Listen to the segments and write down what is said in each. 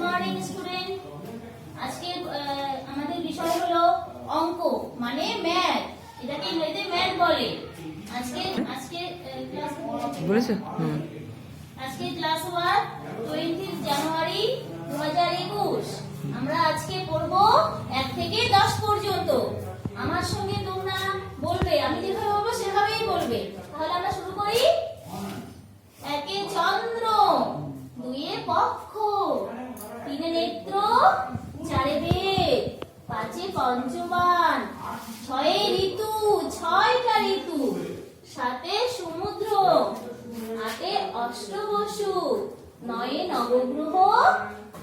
Morning student. আজকে আমাদের বিষয় হলো অঙ্ক মানে ম্যাথ। এটাকে ইংরেজিতে ম্যাথ বলে। আজকে আজকে ক্লাস বলেছো আজকে ক্লাস 1 20 জানুয়ারি 2021। আমরা আজকে পড়ব 1 থেকে 10 পর্যন্ত। আমার সঙ্গে তোমরা বলবে, আমি যেভাবে বলবো সেভাবেই বলবে। তাহলে আমরা শুরু করি। একে চন্দ্র, দুইয়ে পক্ষ, তিনে নেত্র, চারে বেদ, পাঁচে পঞ্চবান, ছয়ে ঋতু, ছয়টা ঋতু, সাতে সমুদ্র, আটে অষ্টবসু, নয়ে নবগ্রহ,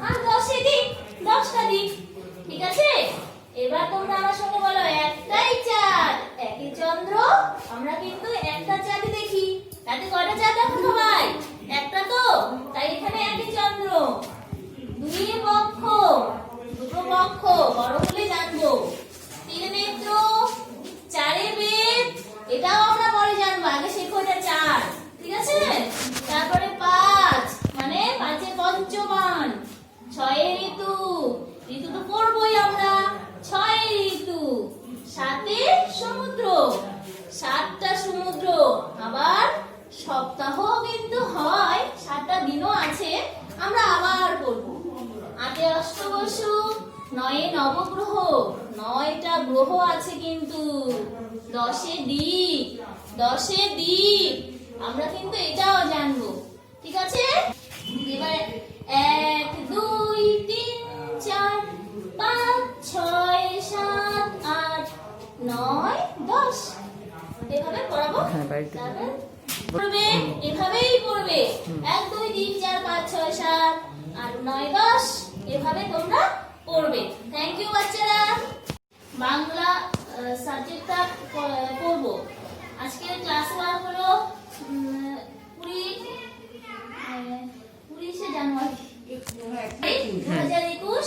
আর 10 দিক, 10টা দিক। ঠিক আছে? এবার তোমরা আমার সঙ্গে বলো, একটাই চাঁদ। একে চন্দ্র, আমরা কিন্তু একটা চাঁদই দেখি। তাতে কয়টা চাঁদ দেখো সবাই? একটা তো, তাই এখানে একে চন্দ্র। দুইয়ে পক্ষ, দুটো পক্ষ, বড় হলে জানবো। তিনে নেত্র, চারে বেদ, এটাও আমরা পরে জানবো, আগে শেখো এটা 4। ঠিক আছে? তারপরে 5, মানে পাঁচে পঞ্চবান, ছয়ে ঋতু, ঋতু তো পড়বোই আমরা, 6 ঋতু, সাতে সমুদ্র, 7টা সমুদ্র। আবার সপ্তাহ কিন্তু হয়, 7টা দিনও আছে, আমরা আবার পড়বো। আটে অষ্টবসু, 9এ নবগ্রহ, 9টা গ্রহ আছে কিন্তু। 10এ দিক, 10এ দিক, আমরা কিন্তু এটাও জানবো। ঠিক আছে? এবার 1 2 3 4 5 6 7 8 9 10 এভাবে পড়াবো। তারপর পড়বে, এভাবেই পড়বে। 1 2 3 4 5 6 7 8 9 10 এভাবে তোমরা পড়বে। থ্যাংক ইউ বাচ্চারা। বাংলা সাবজেক্টটা পড়বো। আজকে ক্লাস 1 হলো 20 জানুয়ারি 2021।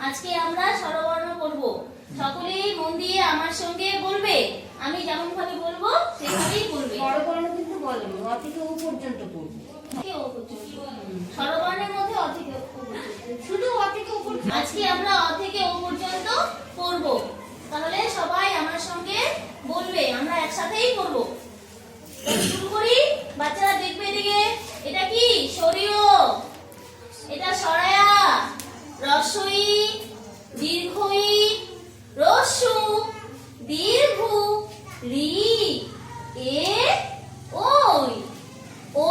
আজকে আমরা স্বরবর্ণ পড়ব। সকলেই মন দিয়ে আমার সঙ্গে বলবে। আমি যেমন ভাবে বলবো সেভাবেই বলবে। স্বরবর্ণ কিন্তু বলেনি, অ থেকে ও পর্যন্ত পড়বো। স্বরবর্ণের মধ্যে অ থেকে ও পর্যন্ত, শুধু অ থেকে ও পর্যন্ত। আজকে আমরা অ থেকে ও পর্যন্ত পড়ব। তাহলে সবাই আমার সঙ্গে বলবে, আমরা একসাথেই পড়ব। শুরু করি। বাচ্চারা দেখবে এদিকে। এটা কি? সরিয়। এটা সরায়া, রস্বই, দীর্ঘই, রস্যু, দীর্ঘ, রি, এ, ওই, ও,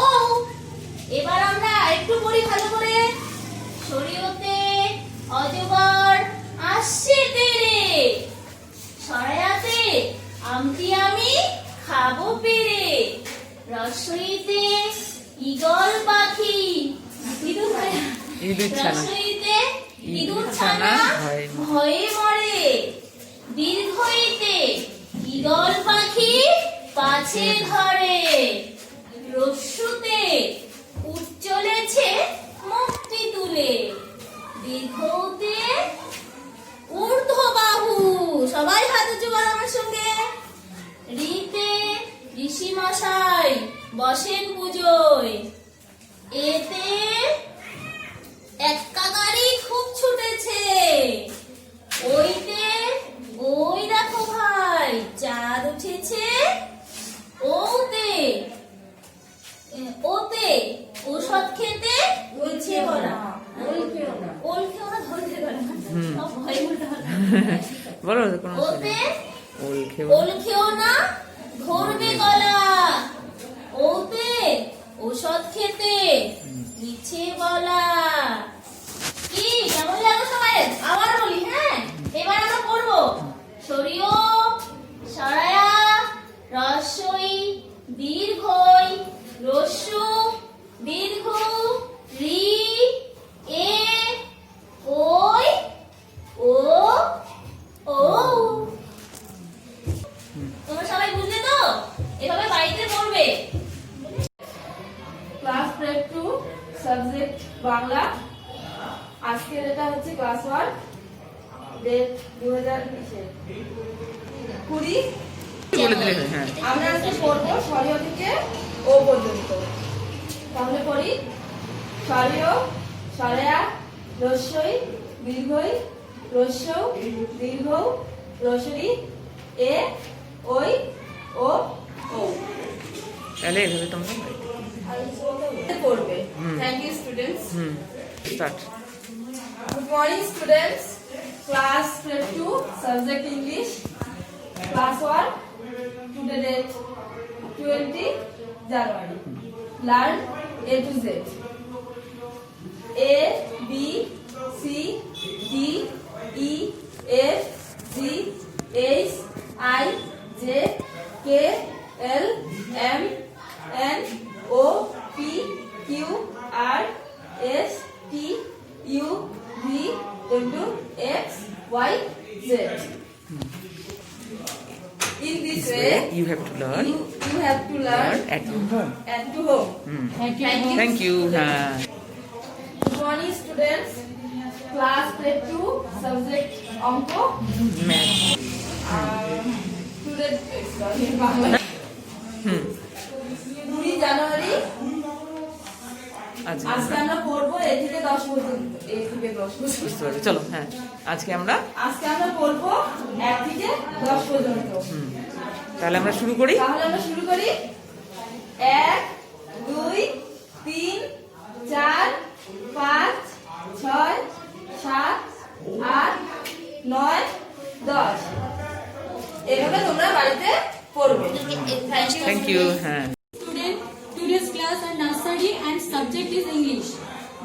ও। এবার আমরা একটু পড়ি ভালো করে। সরিয়তে অজগর আসছে তেরে, সরায়াতে আমটি আমি খাবো পেরে, রস্বইতে ঈগল পাখি, রস্বইতে ইঁদুর ছানা ভয়ে মরে, দীর্ঘইতে ঈগল পাখি পাছে ধরে, রস্যুতে উট চলেছে মুক্তি তুলে, দীর্ঘতে ঊর্ধ্ববাহু। সবাই হাত উঁচু করো আমার সঙ্গে। রিতে ঋষি মশাই বসেন পুজোয়, এতে একটা গাড়ি খুব ছুটেছে, ওইতে ওই দেখো ভাই চাঁদ উঠেছে, ওতে ওতে ওষুধ খেতে ইচ্ছে বলা। ওল খেও না, ধরতে পারে না, সব ভয় উল্টা বলো কোনো ওতে অসুবিধা ওল খেও না, ধরবে গলা, ওতে ওষুধ খেতে ইচ্ছে বলা। কি কেমন লাগলো সবাই? আবার বলি, হ্যাঁ? এবার আমরা পড়বো। সরিয়, সরায়া, রস্বই, দীর্ঘই, রস্যু, দীর্ঘ, রি, এ, ওই, ও, ও। তোমরা সবাই বুঝলে তো? এভাবে বাড়িতে পড়বে। Class 2 subject Bangla. আজকের এটা হচ্ছে ক্লাস 1, ডেট 2020। বলে দিলে হ্যাঁ। আমরা আজকে পড়বো সরিয় থেকে ও পর্যন্ত। তাহলে পড়ি। সরিয় সরেয়া রস্যই দীর্ঘই রস্যৌ দীর্ঘ রসরি এ ওই ও ও তাহলে এভাবে তোমরা পড়বে হুম। Thank you students start. Good morning, students. Class grade 2, subject English. Class 1, today date 20 January. Learn A to Z. A, B, C, D, E, F, G, H, I, J, K, L, M, N, O, P, Q, R, S, T, U, V, W, X, Y, Z. In this way, You have to learn you have to learn at home. and to home. Thank you. Thank you. Good morning, students. Class grade 2, subject Onko. Math. Today, sorry, Bangla. 2 জানুয়ারি আজকে আজকে আমরা পড়বো এ থেকে 10 পর্যন্ত। এ থেকে 10 পর্যন্ত। বুঝতে পারছি। চলো হ্যাঁ আজকে আমরা আজকে আমরা পড়বো 1 থেকে 10 পর্যন্ত। তাহলে আমরা শুরু করি। তাহলে আমরা শুরু করি। 1 2 3 4 5 6 7 8 9 10 এভাবে তোমরা বাড়িতে পড়বে। Thank you. হ্যাঁ Student, today's class are nursery and subject is English.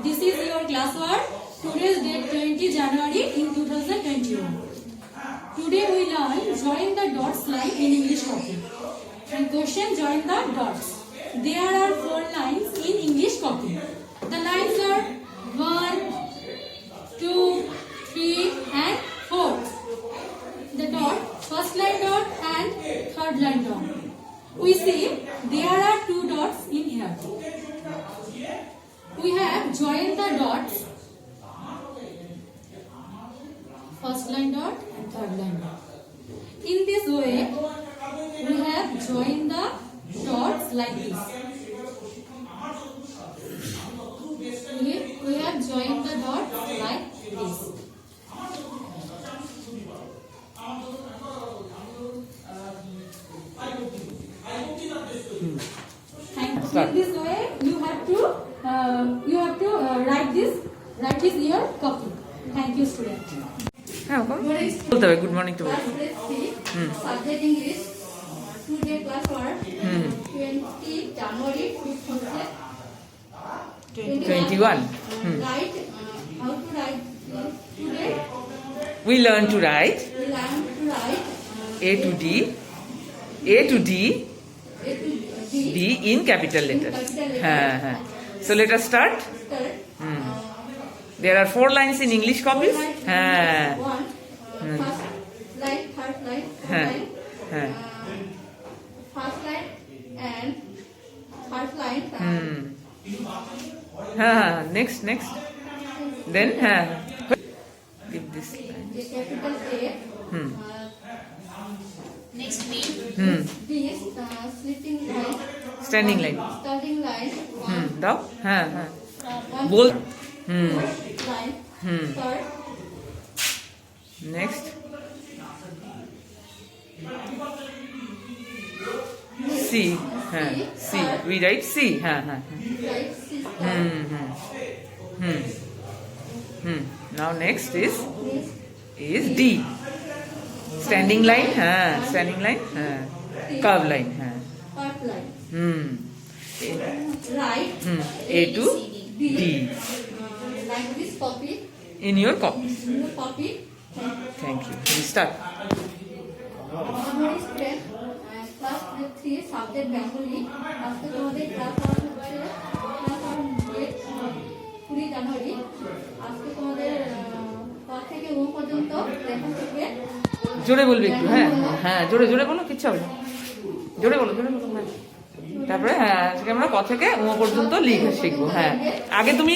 This is your class work. Today's date 20 January in 2021. Today we learn join the dots line in English copy. And question join the dots. There are 4 lines in English copy. The lines are 1, 2, 3 and 4. The dot, first line dot and third line dot. We see there are 2 dots in here. We have joined the dots, first line dot and third line dot. In this way, we have joined the dots like this. We have joined the dots like this. And Start. in this way, you have to write this in your copy. Thank you, student. হ্যাঁ বলতে হবে good morning to Class grade 3, subject English. Today class work. 20 January 21. Write how to write today. We learn to write We learn to write A to D, A to D, A to D. D in capital letters. capital letters. হ্যাঁ হ্যাঁ So let us start. Third, There are 4 lines in English copies. write হ্যাঁ one, first line, third line, fourth হ্যাঁ line, হ্যাঁ first line and third line. হ্যাঁ next then হ্যাঁ give this line. The capital A. Next B. This sitting line, Standing line. starting line, one, দাও হ্যাঁ হ্যাঁ one বল line, third, next C হ্যাঁ C we write C হ্যাঁ হ্যাঁ right, sister, now next this, is D standing line হ্যাঁ standing line হ্যাঁ curve line হ্যাঁ third line, right, A to D, D like this copy, in your copy. new copy. Thank you. We start. Memory strength, class grade 3 subject Bengali. আজকে তোমাদের class হচ্ছে class 20 জানুয়ারি। আজকে তোমাদের ক থেকে ও পর্যন্ত লেখা শিখবে। জোরে বলবি একটু হ্যাঁ হ্যাঁ জোরে বলো কিচ্ছু হবে না জোরে বলো হ্যাঁ তারপরে হ্যাঁ আজকে আমরা ক থেকে ও পর্যন্ত লিখে শিখবো হ্যাঁ আগে তুমি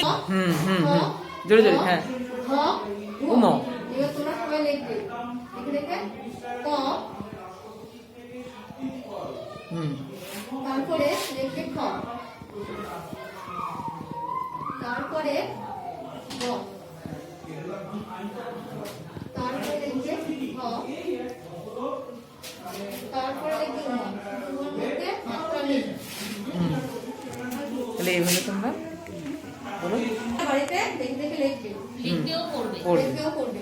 জোরে হ্যাঁ হ, উম। এবার তোমরা সবাই লিখবে। লিখে ক, তারপরে লিখবে খ, তারপরে খ, তারপরে লিখবে হ, তারপরে লিখবে ম। ওর মধ্যে একটা লিখ। তাহলে এইভাবে তোমরা বলো বাড়িতে দেখে দেখে লিখবে, লিখতেও করবে। পড়বে লিখবেও করবে।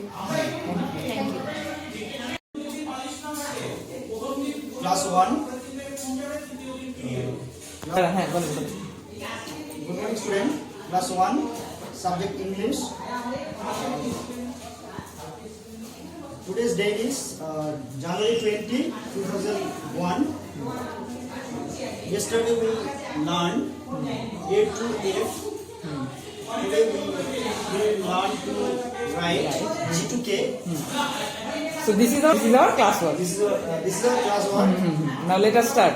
Class 1. হ্যাঁ বলো বলো Good morning, student. Class 1. Subject English. Today's date is January 20, 2001. Yesterday we learned A to F. Today we will learn to write G to K. So this is our class work. This is our class 1. Now let us start.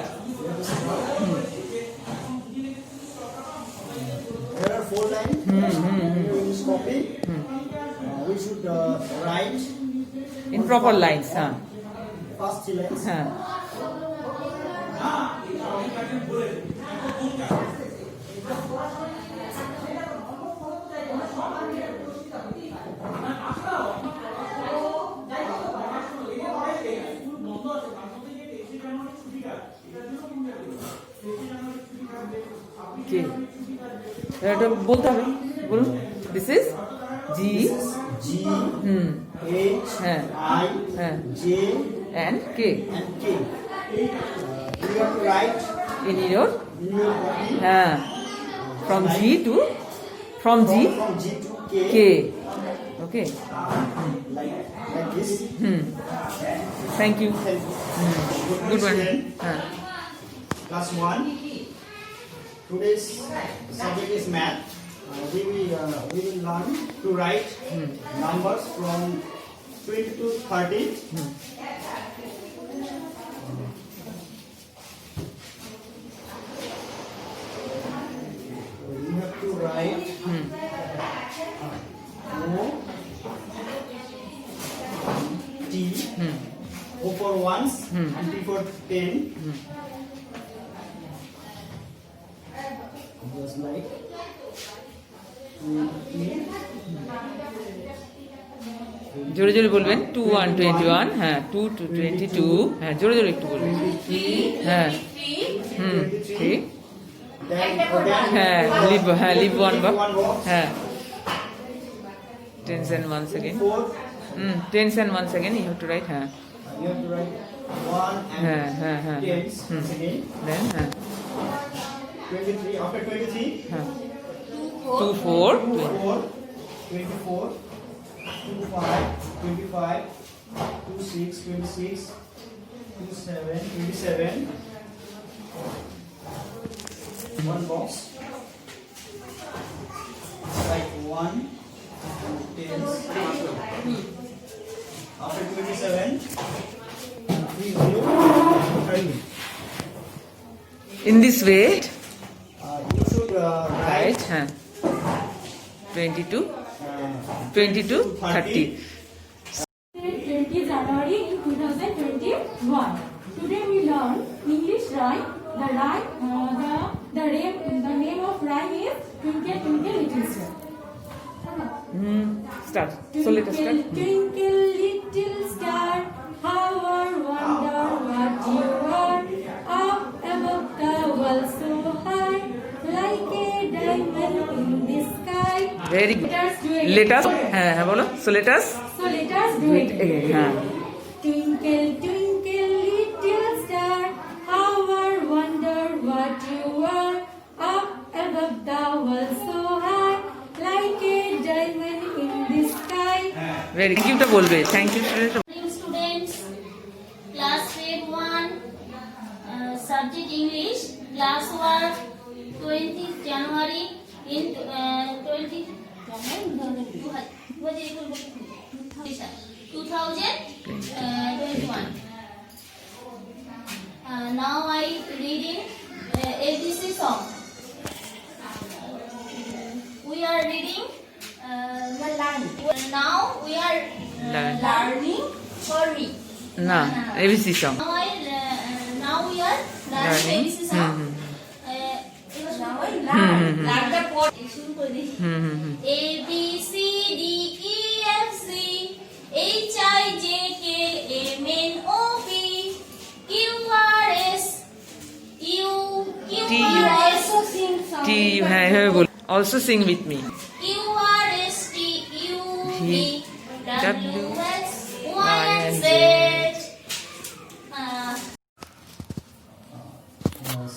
There are 4 lines. In this copy, we should write In proper lines, huh? first 3 lines. Huh. Okay. এটা বলতে হবে বলুন this is G G, H, হ্যাঁ I, হ্যাঁ J, and K and K. We have to write in your in your copy হ্যাঁ from G to from G from G to K, K okay like this. thank you good one Student, হ্যাঁ Class 1. Today's subject is math. We will learn to write numbers from 20 to 30. You have to write O, T, O for ones, and T for 10. Just like 20. জোরে জোরে বলবেন 2 1 21 হ্যাঁ 2 to 22 হ্যাঁ জোরে জোরে একটু বলবেন হ্যাঁ ঠিক Then হ্যাঁ leave one one box box. হ্যাঁ tens and once again 4. tens and once again you have to write হ্যাঁ You have to write 1 হ্যাঁ and হ্যাঁ হ্যাঁ tens. Once again. then হ্যাঁ 23. After 23, হ্যাঁ 2 4 24, 24, 25, 25, 26, 26, 27, 27. One box. Like 1, 10. After 27, 30, 30. in this way You should right write হ্যাঁ 22 22 30 20 January in 2021. Today we learn English rhyme. The name of rhyme is Twinkle Twinkle Little Star. start so let us start Twinkle little star, how I wonder what you are. Up above the world so high, like a diamond in the sky. very good Let us do it. let us হ্যাঁ হ্যাঁ বলো so let us So let us do it. হ্যাঁ Twinkle, twinkle, little star, how I wonder what you are. Up above the world so high, like a diamond in the sky. very thank you টা বলবে thank you student Morning, students. Class grade 1, subject English, class work 20th January in 2021. Now I reading ABC song. We are reading the line. Now we are learning sorry. না ABC song Now we are learning Learning. ABC song. Now I learn. Learn the code. শুরু করে দিই। A B C এইভাবে বল। Also sing with me. QRSTUV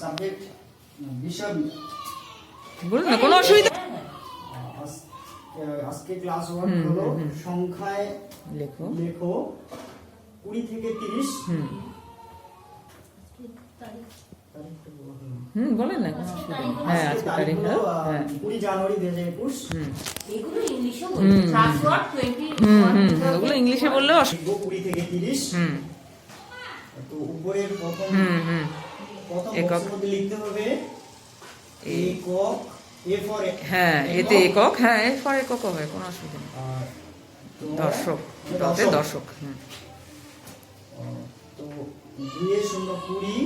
subject বিষয় বলুন না, কোনো অসুবিধা আজকে ক্লাস ওয়ার্ক হলো সংখ্যায় লেখো। লেখো 20 থেকে 30। বলেন না, কোনো অসুবিধা নেই। হ্যাঁ আজকে তারিখ হলো 20 জানুয়ারি 2021। এগুলো ইংলিশে বলুন ক্লাসওয়ার্ক 20 ওগুলো ইংলিশে বললেও 20 থেকে 30। হুম তো উপরের প্রথম একক। বক্সের মধ্যে লিখতে হবে একক, এ ফর হ্যাঁ এতে একক, হ্যাঁ এ ফর একক হবে, কোনো অসুবিধা নেই। দর্শক, তাতে দর্শক। তো 2 এর 0 20,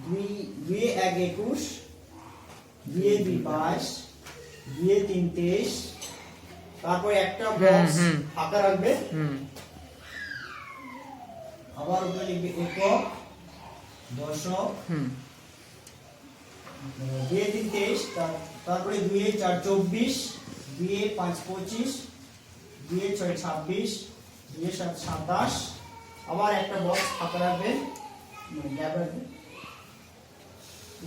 2 এ 1 21, 2 এ 2 22, 2 এ 3 23। তারপর একটা বক্স ফাঁকা রাখবে, আবার উপরে লিখবে একক, দশক, 2 এ 3 23, তারপরে 2 এ 4 24, 2 এ 5 25, 2 এ 6 26, 2 এ 7 27। আবার একটা বক্স ফাঁকা রাখবে, গ্যাপ রাখবে,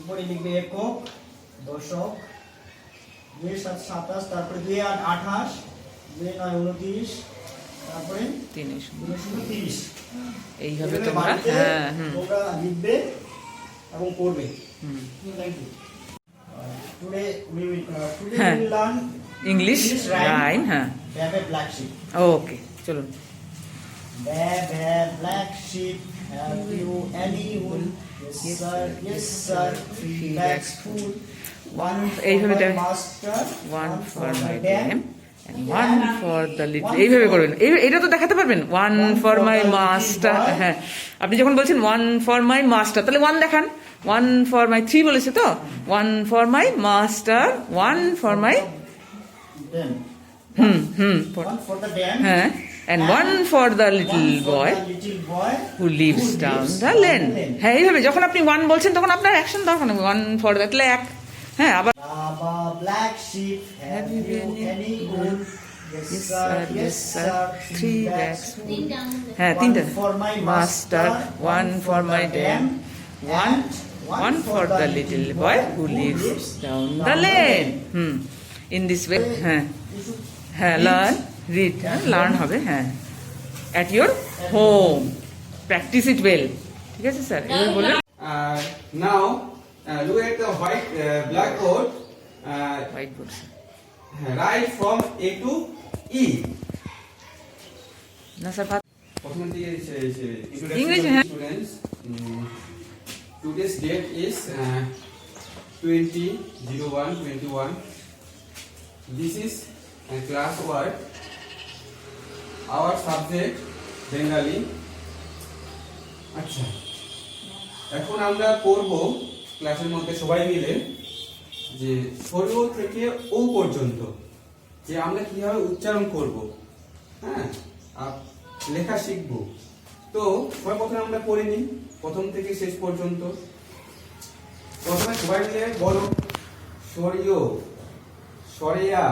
উপরে লিখবে একক, দশক, 2 এ 7 27, তারপরে 2 এ 8 28, 2 এ 9 29, তারপরে 3 এ 30। এইভাবে এভাবে তোমরা বাড়িতে হ্যাঁ তোমরা লিখবে এবং পড়বে। Thank you. Today we will learn English rhyme. হ্যাঁ Bab a black sheep. Okay চলুন। Bab a black sheep. Have you any wool? Yes sir, yes sir. 3 bags full. One এইভাবে for my দেবে। master. One for my dam and one for the little, এইভাবে করবেন। এটা তো দেখাতে পারবেন, one for my master। হ্যাঁ আপনি যখন বলছেন one for my master, তাহলে one দেখান। one for my 3 বলেছে তো, one for my master, one for my Dam. One for the dam. হ্যাঁ and one for the little One for boy the little boy who lives down the lane। হ্যাঁ এইভাবে যখন আপনি one বলছেন তখন আপনার অ্যাকশন দরকার নেই, one for the এক। হ্যাঁ আবার Baba black sheep, have you any wool? Yes sir, yes sir. 3 bags full. তিনটা হ্যাঁ One তিনটা, for my master, one for my dam, one for the little boy who lives down the lane। in this way হ্যাঁ হ্যাঁ learn, read, learn হবে। হ্যাঁ at your home, practice it well। ঠিক আছে sir, এবার বলুন। Now, look at the white blackboard. White board. Write from A to E. না sir প্রথম দিকে ইংরেজি, হ্যাঁ। Students, today's date is 20/01/21. This is class work. Our subject Bengali. আচ্ছা, এখন আমরা পড়ব ক্লাসের মধ্যে সবাই মিলে যে সরু থেকে ও পর্যন্ত যে আমরা কিভাবে উচ্চারণ করব, হ্যাঁ আর লেখা শিখব। তো সবাই প্রথমে আমরা পড়ে নিই প্রথম থেকে শেষ পর্যন্ত। প্রথমে সবাই মিলে বলো সরিও, সরেয়া।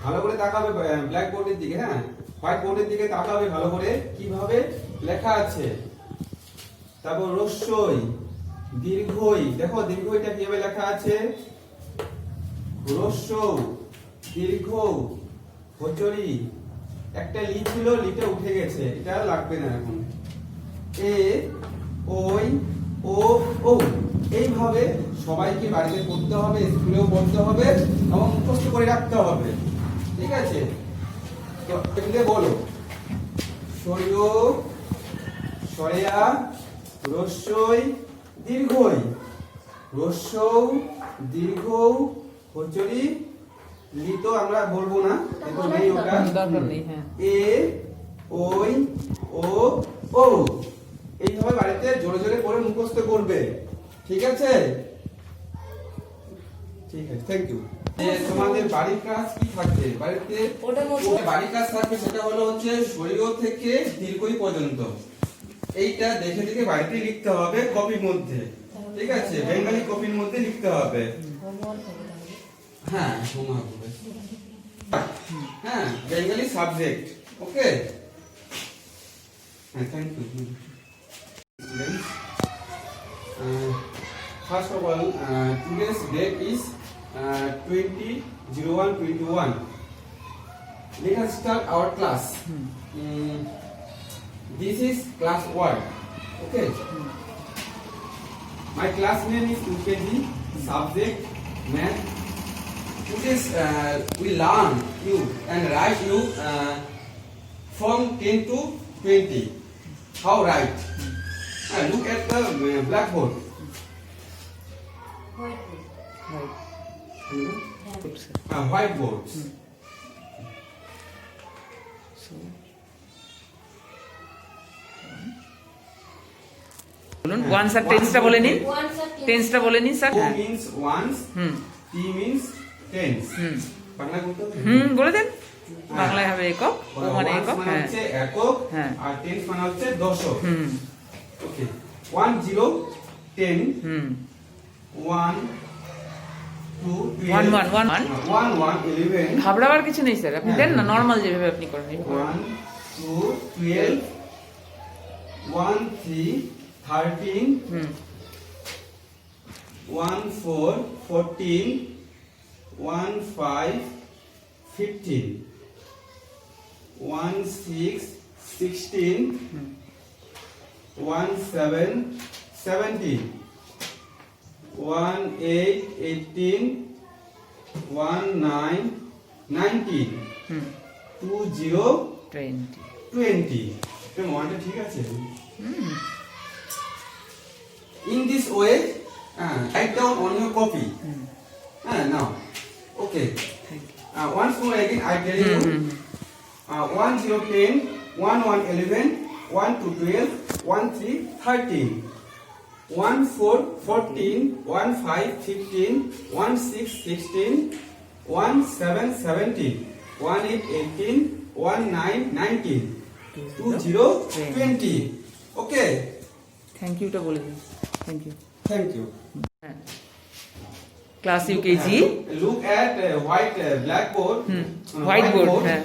ভালো করে তাকাবে ব্ল্যাক বোর্ডের দিকে, হ্যাঁ হোয়াইট বোর্ডের দিকে তাকাবে ভালো করে কিভাবে লেখা আছে। তারপর রস্যই, দীর্ঘই, দেখো দীর্ঘইটা কিভাবে লেখা আছে, রস্য, দীর্ঘ, হচরি। একটা লি ছিল, লিটা উঠে গেছে, এটা লাগবে না এখন। এ, ওই, ও, ও। এইভাবে সবাইকে বাড়িতে পড়তে হবে, স্কুলেও পড়তে হবে এবং মুখস্থ করে রাখতে হবে। ঠিক আছে, তো এগুলো বলো সরিয়, সরেয়া, রস্যই, দীর্ঘই, রস্য, দীর্ঘ, হচরি। লি তো আমরা বলবো না, এখন নেই ওটা। দরকার নেই। হ্যাঁ এ, ওই, ও, ও। এইভাবে বাড়িতে জোরে জোরে পড়ে মুখস্থ করবে। ঠিক আছে, ঠিক আছে, থ্যাংক ইউ। তোমাদের বাড়ির কাজ কি থাকবে বাড়িতে? বাড়ির কাজ থাকবে, সেটা হলো হচ্ছে সরিয় থেকে দীর্ঘই পর্যন্ত। এইটা দেখে দেখে বাড়িতে লিখতে হবে কপির মধ্যে। ঠিক আছে, বেঙ্গলি কপির মধ্যে লিখতে হবে। হ্যাঁ হোমওয়ার্ক হবে হ্যাঁ বেঙ্গলি সাবজেক্ট ওকে হ্যাঁ thank you students first of all today's date is 20/01/21 let us start our class this is class 1 okay my class name is UKG subject math today's we learn you and write you from 10 to 20 how write look at the blackboard whiteboard বলুন one sir টেন্সটা বলে নিন Once a টেন্সটা বলে নিন sir O means once হুম T means tens হুম বাংলা বলতে হবে বলে দেন বাংলায় হবে একক ও মানে Once একক মানে হ্যাঁ হচ্ছে একক হ্যাঁ। আর টেন্স মানে হচ্ছে দশক হুম ওকে 1 0 10 হুম 1 2 ওয়ান ওয়ান ওয়ান 1 1 11 ঘাবড়াবার কিছু নেই স্যার আপনি দেন না নর্মাল যেভাবে আপনি করেন 1 2 12 1 3 13 হুম 1 4 14 1 5 15 1 6 16 1 7 17 1 8 18 1 9 19 হুম 2 0 20 20 তো মনটা ঠিক আছে in this way write down on your copy now okay thank once more again I tell you you hmm 1 0 10 1 1 11 1 2 12 1 3 13 1 4 14 1 5 15 1 6 16 1 7 17 1 8 18 1 9 19 2 0 20 okay thank ইউটা বলে দিন thank you thank you class UKG look at white blackboard Whiteboard, হ্যাঁ।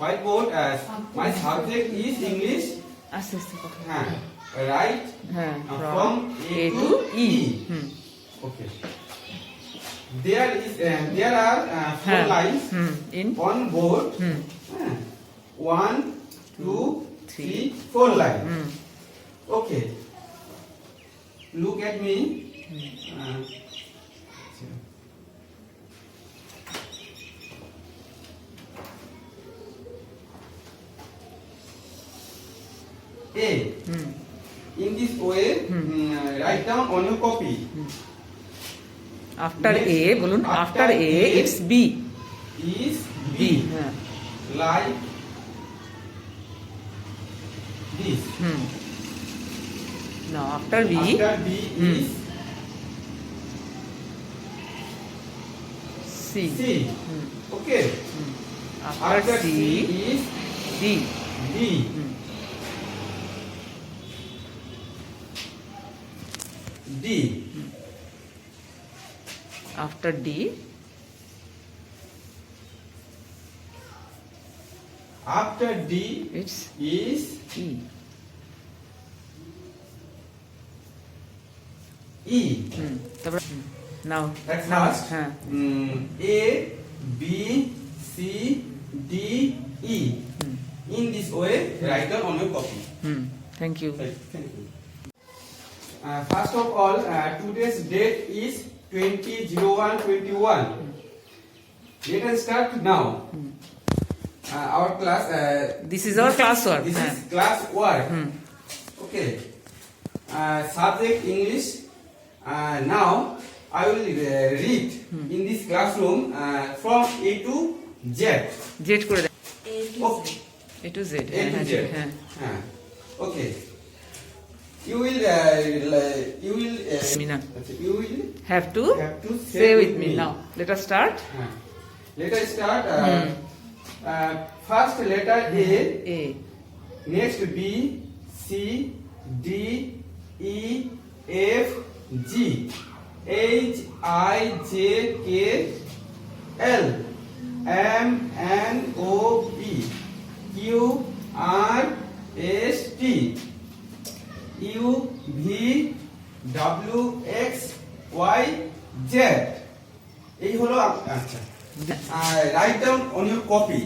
whiteboard my subject is English আস্তে আস্তে কথা right হ্যাঁ from A to E hmm okay there are four হ্যাঁ lines hmm in on board hmm 1 2 Three. 3 4 line hmm okay look at me A hmm in this way write down on your copy after A বলুন After after A A, it's B is B B হ্যাঁ like this hmm now after B after B is C C hmm okay after after C C is D D hmm D after D after D it's is E E হুম তারপর নাও At now first, হ্যাঁ A, B, C, D, E. In this way, write down on your copy. Hmm thank you Thank you. First of all, today's date is 20/01/21. Let us start now. Our class. This is our class work, This হ্যাঁ। is class work. Hmm Okay. Subject English. Now I will read in this classroom from A to Z. Z করে দেন Okay. A to Z A to হ্যাঁ Z. হ্যাঁ Okay. You will. Mina. You will have to have to say with me now let us start Let us start. First letter A, A next B, C, D, E, F, G. H I J K L M N O P Q R S T U V W X Y Z এই হলো আচ্ছা write down on your copy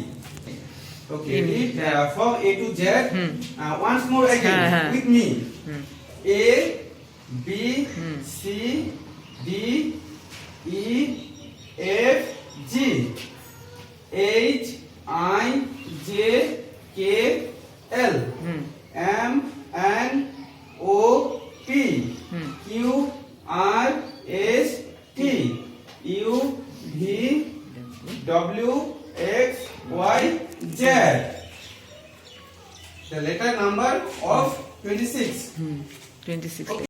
okay read from A to Z once more again হ্যাঁ। with me A B C D E F G H I J K L M N O P Q R S T U V W X Y Z. The letter number of 26. 26